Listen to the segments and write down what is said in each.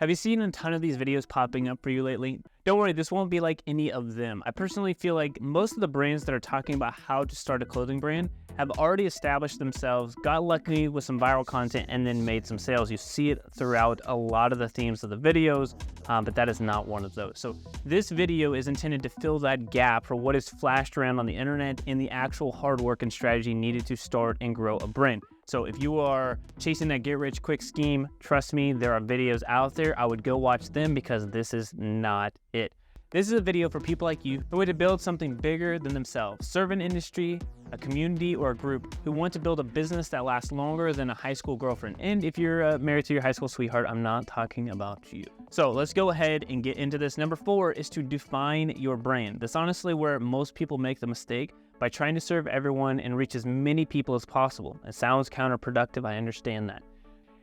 Have you seen a ton of these videos popping up for you lately? Don't worry, this won't be like any of them. I personally feel like most of the brands that are talking about how to start a clothing brand have already established themselves, got lucky with some viral content, and then made some sales. You see it throughout a lot of the themes of the videos, but that is not one of those. So this video is intended to fill that gap for what is flashed around on the internet and the actual hard work and strategy needed to start and grow a brand. So if you are chasing that get-rich-quick scheme, trust me, there are videos out there. I would go watch them because this is not it. This is a video for people like you who want to build something bigger than themselves, serve an industry, a community, or a group who want to build a business that lasts longer than a high school girlfriend. And if you're married to your high school sweetheart, I'm not talking about you. So let's go ahead and get into this. Number 4 is to define your brand. That's honestly where most people make the mistake by trying to serve everyone and reach as many people as possible. It sounds counterproductive, I understand that.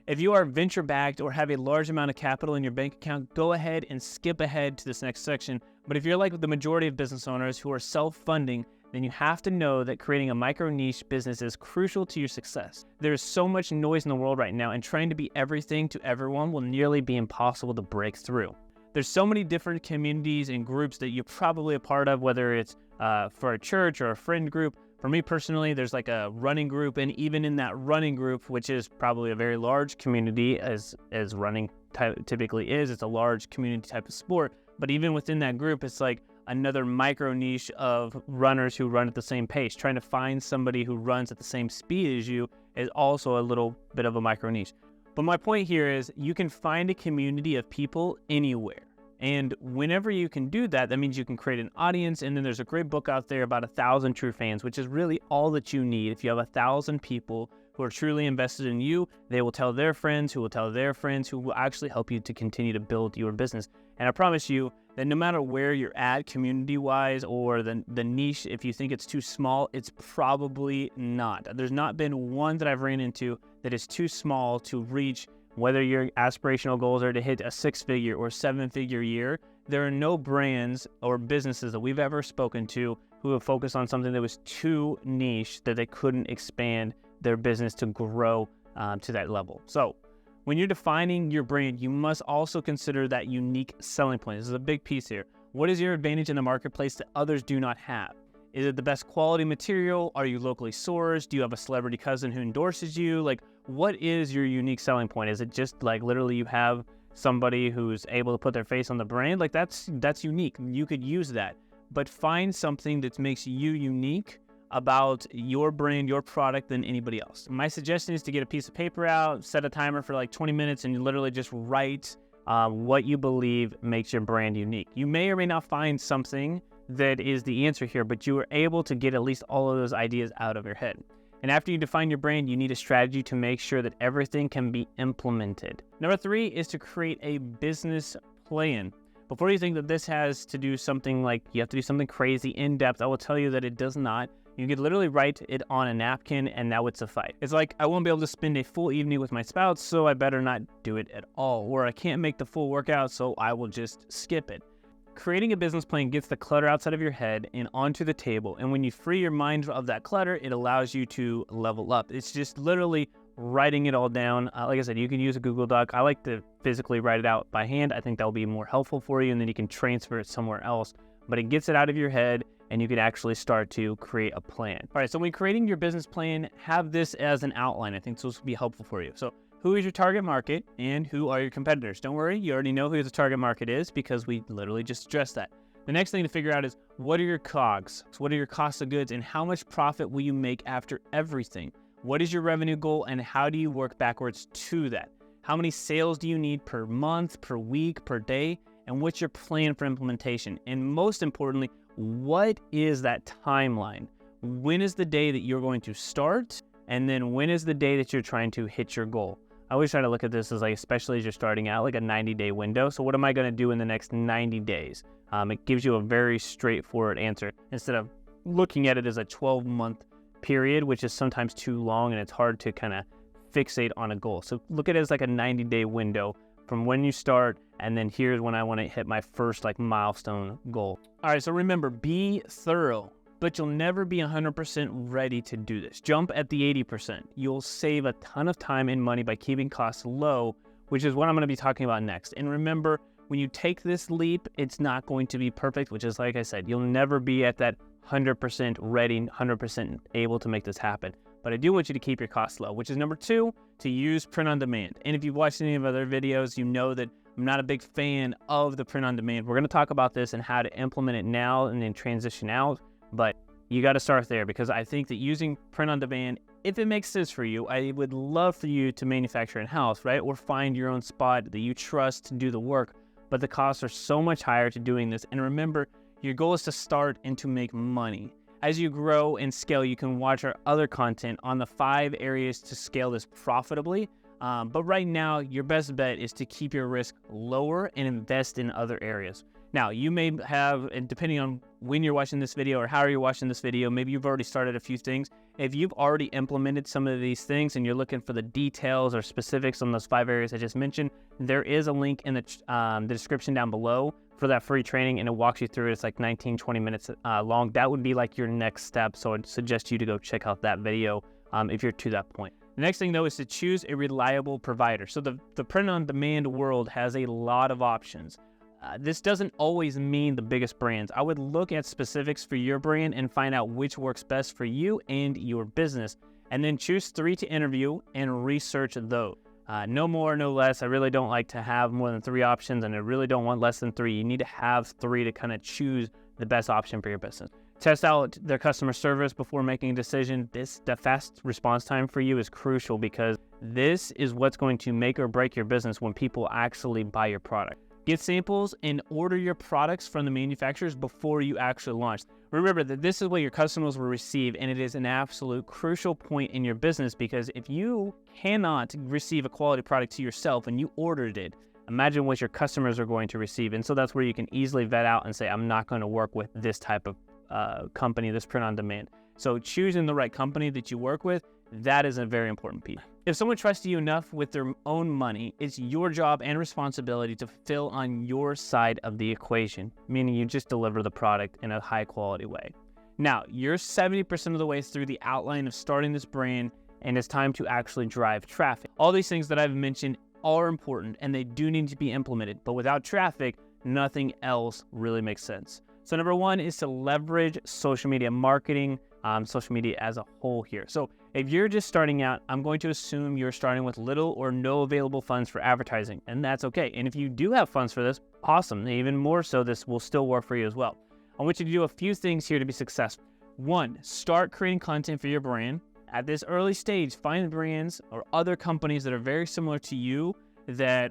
If you are venture-backed or have a large amount of capital in your bank account, go ahead and skip ahead to this next section. But if you're like the majority of business owners who are self-funding, then you have to know that creating a micro-niche business is crucial to your success. There is so much noise in the world right now, and trying to be everything to everyone will nearly be impossible to break through. There's so many different communities and groups that you're probably a part of, whether it's for a church or a friend group. For me personally, there's like a running group, and even in that running group, which is probably a very large community as running typically is, it's a large community type of sport. But even within that group, it's like another micro niche of runners who run at the same pace. Trying to find somebody who runs at the same speed as you is also a little bit of a micro niche. But my point here is you can find a community of people anywhere. And whenever you can do that, that means you can create an audience. And then there's a great book out there about 1,000 True Fans, which is really all that you need. If you have 1,000 people who are truly invested in you, they will tell their friends, who will tell their friends, who will actually help you to continue to build your business. And I promise you that no matter where you're at community-wise or the niche, if you think it's too small, it's probably not. There's not been one that I've ran into that is too small to reach. Whether your aspirational goals are to hit a 6-figure or 7-figure year, there are no brands or businesses that we've ever spoken to who have focused on something that was too niche that they couldn't expand their business to grow to that level. So when you're defining your brand, you must also consider that unique selling point. This is a big piece here. What is your advantage in the marketplace that others do not have? Is it the best quality material? Are you locally sourced? Do you have a celebrity cousin who endorses you? Like, what is your unique selling point? Is it just like literally you have somebody who's able to put their face on the brand? Like that's unique. You could use that, but find something that makes you unique about your brand, your product than anybody else. My suggestion is to get a piece of paper out, set a timer for like 20 minutes, and you literally just write what you believe makes your brand unique. You may or may not find something that is the answer here, but you are able to get at least all of those ideas out of your head. And after you define your brand, you need a strategy to make sure that everything can be implemented. Number 3 is to create a business plan. Before you think that this has to do something like you have to do something crazy in depth, I will tell you that it does not. You could literally write it on a napkin and that would suffice. It's like, I won't be able to spend a full evening with my spouse, so I better not do it at all. Or I can't make the full workout, so I will just skip it. Creating a business plan gets the clutter outside of your head and onto the table. And when you free your mind of that clutter, it allows you to level up. It's just literally writing it all down. Like I said, you can use a Google Doc. I like to physically write it out by hand. I think that will be more helpful for you, and then you can transfer it somewhere else. But it gets it out of your head, and you can actually start to create a plan. All right, so when creating your business plan, have this as an outline. I think this will be helpful for you. So who is your target market and who are your competitors? Don't worry, you already know who the target market is because we literally just addressed that. The next thing to figure out is what are your COGS? So what are your costs of goods and how much profit will you make after everything? What is your revenue goal and how do you work backwards to that? How many sales do you need per month, per week, per day? And what's your plan for implementation? And most importantly, what is that timeline? When is the day that you're going to start? And then when is the day that you're trying to hit your goal? I always try to look at this as like, especially as you're starting out, like a 90-day window. So what am I going to do in the next 90 days? It gives you a very straightforward answer instead of looking at it as a 12-month period, which is sometimes too long and it's hard to kind of fixate on a goal. So look at it as like a 90-day window from when you start, and then here's when I want to hit my first like milestone goal. All right, so remember, be thorough. But you'll never be 100% ready to do this. Jump at the 80%. You'll save a ton of time and money by keeping costs low which is what I'm going to be talking about next. And remember, when you take this leap, it's not going to be perfect, which is, like I said, you'll never be at that 100% ready, 100% able to make this happen. But I do want you to keep your costs low, which is number 2, to use print on demand. And if you've watched any of other videos, you know that I'm not a big fan of the print on demand. We're going to talk about this and how to implement it now and then transition out. But you got to start there, because I think that using print on demand, if it makes sense for you, I would love for you to manufacture in-house, right? Or find your own spot that you trust to do the work. But the costs are so much higher to doing this. And remember, your goal is to start and to make money. As you grow and scale, you can watch our other content on the 5 areas to scale this profitably. But right now, your best bet is to keep your risk lower and invest in other areas. Now, you may have, and depending on when you're watching this video or how you're watching this video, maybe you've already started a few things. If you've already implemented some of these things and you're looking for the details or specifics on those 5 areas I just mentioned, there is a link in the description down below for that free training, and it walks you through it. It's like 19-20 minutes long. That would be like your next step, so I'd suggest you to go check out that video if you're to that point. The next thing, though, is to choose a reliable provider. So the print-on-demand world has a lot of options. This doesn't always mean the biggest brands. I would look at specifics for your brand and find out which works best for you and your business, and then choose 3 to interview and research those. No more, no less. I really don't like to have more than 3 options, and I really don't want less than 3. You need to have 3 to kind of choose the best option for your business. Test out their customer service before making a decision. The fast response time for you is crucial, because this is what's going to make or break your business when people actually buy your product. Get samples and order your products from the manufacturers before you actually launch. Remember that this is what your customers will receive, and it is an absolute crucial point in your business, because if you cannot receive a quality product to yourself and you ordered it, imagine what your customers are going to receive. And so that's where you can easily vet out and say, I'm not going to work with this type of company, this print on demand. So choosing the right company that you work with, that is a very important piece. If someone trusts you enough with their own money, it's your job and responsibility to fulfill on your side of the equation, meaning you just deliver the product in a high quality way. Now, you're 70% of the way through the outline of starting this brand, and it's time to actually drive traffic. All these things that I've mentioned are important, and they do need to be implemented, but without traffic, nothing else really makes sense. So number 1 is to leverage social media marketing, social media as a whole here. So if you're just starting out, I'm going to assume you're starting with little or no available funds for advertising, and that's okay. And if you do have funds for this, awesome. Even more so, this will still work for you as well. I want you to do a few things here to be successful. 1, start creating content for your brand. At this early stage, find brands or other companies that are very similar to you,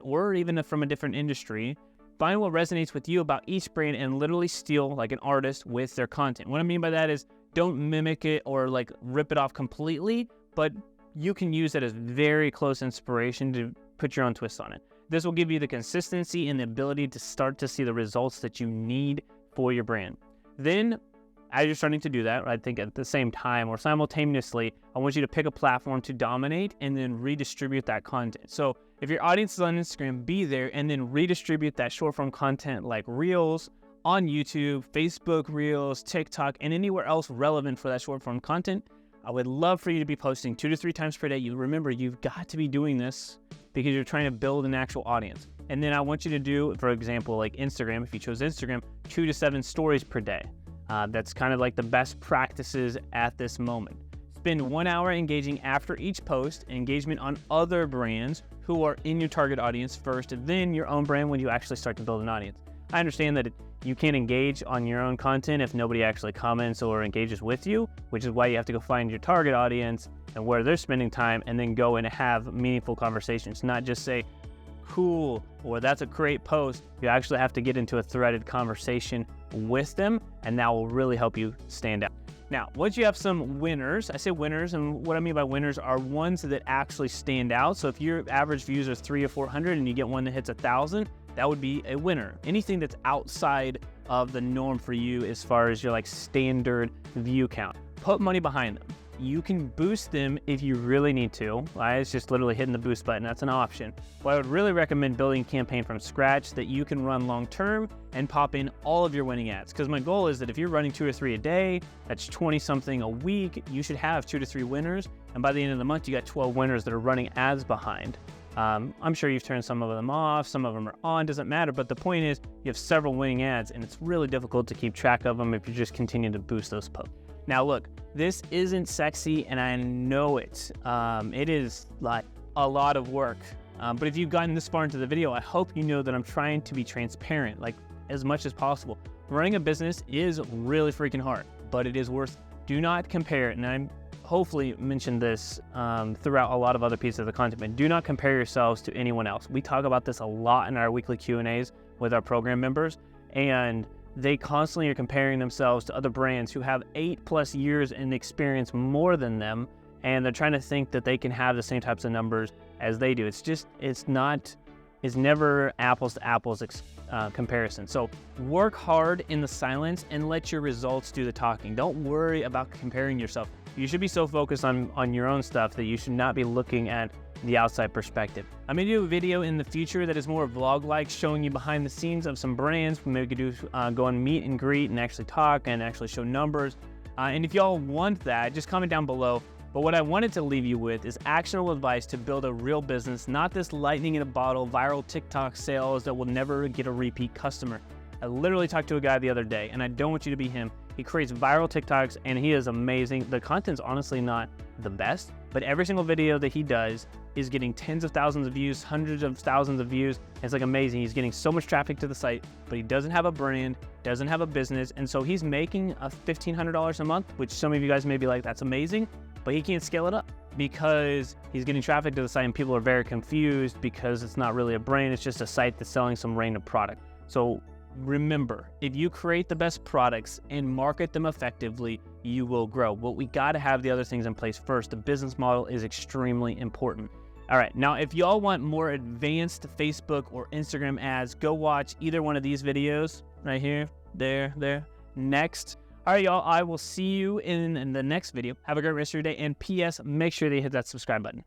or even from a different industry. Find what resonates with you about each brand and literally steal like an artist with their content. What I mean by that is, don't mimic it or like rip it off completely, but you can use it as very close inspiration to put your own twist on it. This will give you the consistency and the ability to start to see the results that you need for your brand. Then, as you're starting to do that, I think at the same time or simultaneously, I want you to pick a platform to dominate and then redistribute that content. So if your audience is on Instagram, be there and then redistribute that short form content like Reels on YouTube, Facebook Reels, TikTok, and anywhere else relevant for that short form content. I would love for you to be posting 2 to 3 times per day. Remember, you've got to be doing this because you're trying to build an actual audience. And then I want you to do, for example, like Instagram, if you chose Instagram, 2 to 7 stories per day. That's kind of like the best practices at this moment. Spend 1 hour engaging after each post, engagement on other brands who are in your target audience first, and then your own brand when you actually start to build an audience. I understand that you can't engage on your own content if nobody actually comments or engages with you, which is why you have to go find your target audience and where they're spending time and then go and have meaningful conversations, not just say, cool, or that's a great post. You actually have to get into a threaded conversation with them, and that will really help you stand out. Now, once you have some winners, I say winners, and what I mean by winners are ones that actually stand out. So if your average views are 300 or 400 and you get one that hits 1,000, that would be a winner. Anything that's outside of the norm for you as far as your like standard view count, put money behind them. You can boost them if you really need to. It's just literally hitting the boost button. That's an option. But I would really recommend building a campaign from scratch that you can run long term and pop in all of your winning ads. Because my goal is that if you're running 2 or 3 a day, that's 20 something a week, you should have 2 to 3 winners. And by the end of the month, you got 12 winners that are running ads behind. I'm sure you've turned some of them off, some of them are on, doesn't matter. But the point is you have several winning ads and it's really difficult to keep track of them if you just continue to boost those posts. Now look, this isn't sexy and I know it. It is like a lot of work. But if you've gotten this far into the video, I hope you know that I'm trying to be transparent, like as much as possible. Running a business is really freaking hard, but it is worth it. Do not compare it. And I'm hopefully mentioned this throughout a lot of other pieces of the content, but do not compare yourselves to anyone else. We talk about this a lot in our weekly Q&As with our program members, and they constantly are comparing themselves to other brands who have 8+ years in experience more than them, and they're trying to think that they can have the same types of numbers as they do. It's never apples to apples comparison. So work hard in the silence and let your results do the talking. Don't worry about comparing yourself. You should be so focused on your own stuff that you should not be looking at the outside perspective. I'm gonna do a video in the future that is more vlog-like, showing you behind the scenes of some brands. Maybe we could do go and meet and greet and actually talk and actually show numbers. And if y'all want that, just comment down below. But what I wanted to leave you with is actionable advice to build a real business, not this lightning in a bottle, viral TikTok sales that will never get a repeat customer. I literally talked to a guy the other day, and I don't want you to be him. He creates viral TikToks, and he is amazing. The content's honestly not the best, but every single video that he does is getting tens of thousands of views, hundreds of thousands of views. It's like amazing. He's getting so much traffic to the site, but he doesn't have a brand, doesn't have a business, and so he's making $1,500 a month, which some of you guys may be like, that's amazing, but he can't scale it up because he's getting traffic to the site and people are very confused because it's not really a brand, it's just a site that's selling some random product. So remember, if you create the best products and market them effectively, you will grow. But we got to have the other things in place first. The business model is extremely important. All right, now if y'all want more advanced Facebook or Instagram ads, go watch either one of these videos right here, there, next. All right, y'all, I will see you in the next video. Have a great rest of your day. And P.S., make sure that you hit that subscribe button.